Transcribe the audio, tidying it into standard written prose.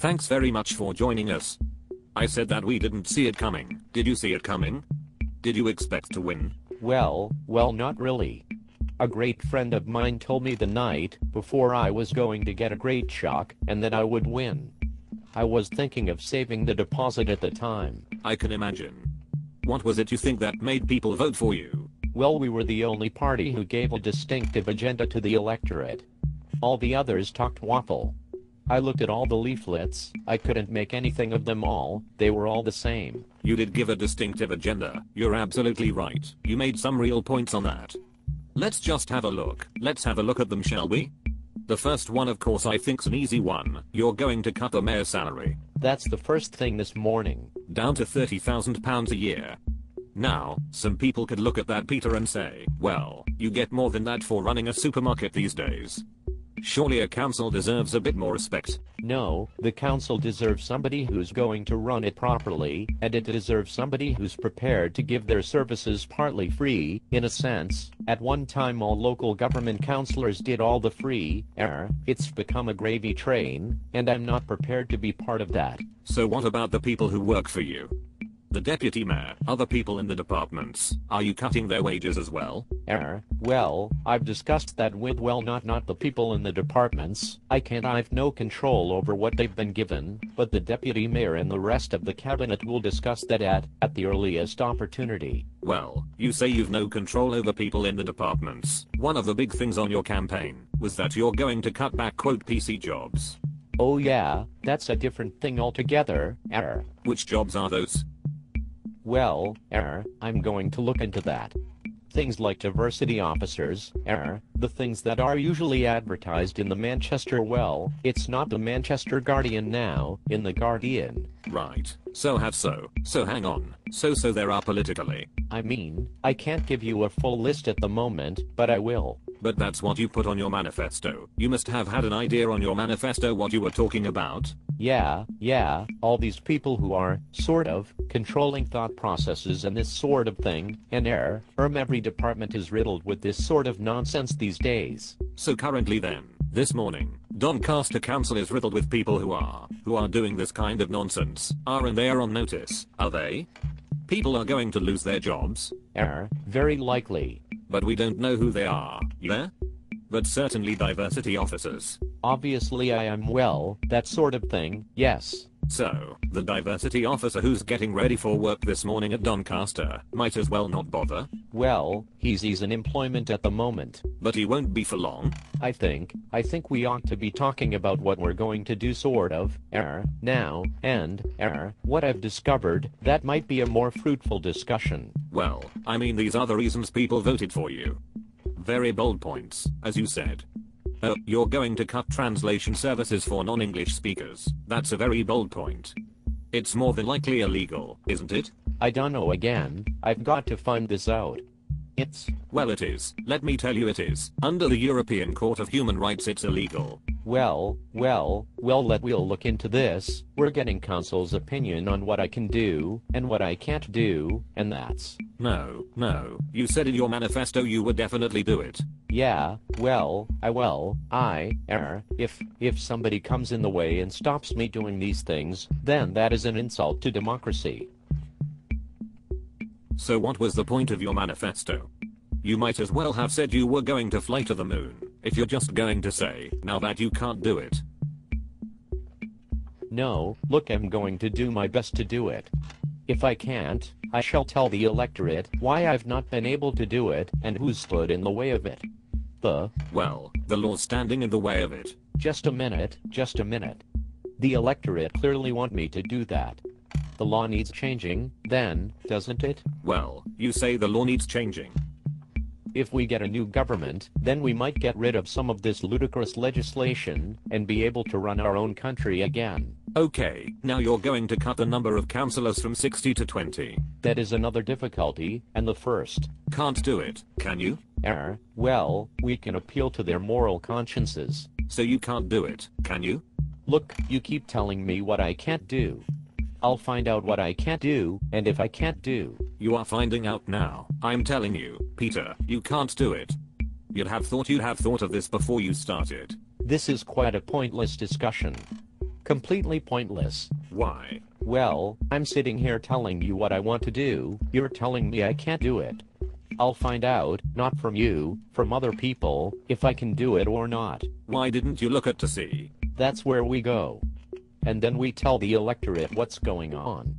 Thanks very much for joining us. I said that we didn't see it coming. Did you see it coming? Did you expect to win? Well, not really. A great friend of mine told me the night before I was going to get a great shock and that I would win. I was thinking of saving the deposit at the time. I can imagine. What was it you think that made people vote for you? Well, we were the only party who gave a distinctive agenda to the electorate. All the others talked waffle. I looked at all the leaflets, I couldn't make anything of them all, they were all the same. You did give a distinctive agenda, you're absolutely right. You made some real points on that. Let's just have a look. Let's have a look at them, shall we? The first one, of course, I think's an easy one. You're going to cut the mayor's salary. That's the first thing this morning. Down to £30,000 a year. Now, some people could look at that, Peter, and say, well, you get more than that for running a supermarket these days. Surely a council deserves a bit more respect. No, the council deserves somebody who's going to run it properly, and it deserves somebody who's prepared to give their services partly free, in a sense. At one time all local government councillors did all the free. It's become a gravy train, and I'm not prepared to be part of that. So what about the people who work for you? The deputy mayor, other people in the departments, are you cutting their wages as well? Well, I've discussed that with not the people in the departments. I've no control over what they've been given, but the deputy mayor and the rest of the cabinet will discuss that at the earliest opportunity. Well, you say you've no control over people in the departments. One of the big things on your campaign was that you're going to cut back quote PC jobs. Oh yeah, that's a different thing altogether. Which jobs are those? Well, I'm going to look into that. Things like diversity officers, the things that are usually advertised in the Manchester, well, it's not the Manchester Guardian now, in the Guardian. Right. So hang on. So there are politically. I mean, I can't give you a full list at the moment, but I will. But that's what you put on your manifesto. You must have had an idea on your manifesto what you were talking about. Yeah, all these people who are, sort of, controlling thought processes and this sort of thing, and every department is riddled with this sort of nonsense these days. So currently then, this morning, Doncaster Council is riddled with people who are doing this kind of nonsense. And they are on notice, are they? People are going to lose their jobs? Very likely. But we don't know who they are, yeah? But certainly diversity officers. Obviously I am, well, that sort of thing, yes. So, the diversity officer who's getting ready for work this morning at Doncaster might as well not bother? Well, he's in employment at the moment. But he won't be for long? I think we ought to be talking about what we're going to do sort of, now, and, what I've discovered, that might be a more fruitful discussion. Well, I mean these are the reasons people voted for you. Very bold points, as you said. You're going to cut translation services for non-English speakers. That's a very bold point. It's more than likely illegal, isn't it? I don't know again. I've got to find this out. Well, it is. Let me tell you it is. Under the European Court of Human Rights it's illegal. Well, we'll look into this. We're getting council's opinion on what I can do, and what I can't do, and that's... No. You said in your manifesto you would definitely do it. Yeah, well, if somebody comes in the way and stops me doing these things, then that is an insult to democracy. So what was the point of your manifesto? You might as well have said you were going to fly to the moon, if you're just going to say, now that you can't do it. No, look, I'm going to do my best to do it. If I can't, I shall tell the electorate why I've not been able to do it and who's stood in the way of it. Well, the law's standing in the way of it. Just a minute. The electorate clearly want me to do that. The law needs changing, then, doesn't it? Well, you say the law needs changing. If we get a new government, then we might get rid of some of this ludicrous legislation, and be able to run our own country again. Okay, now you're going to cut the number of councillors from 60 to 20. That is another difficulty, and the first. Can't do it, can you? Well, we can appeal to their moral consciences. So you can't do it, can you? Look, you keep telling me what I can't do. I'll find out what I can't do, and if I can't do... You are finding out now. I'm telling you, Peter, you can't do it. You'd have thought of this before you started. This is quite a pointless discussion. Completely pointless. Why? Well, I'm sitting here telling you what I want to do, you're telling me I can't do it. I'll find out, not from you, from other people, if I can do it or not. Why didn't you look at to see? That's where we go. And then we tell the electorate what's going on.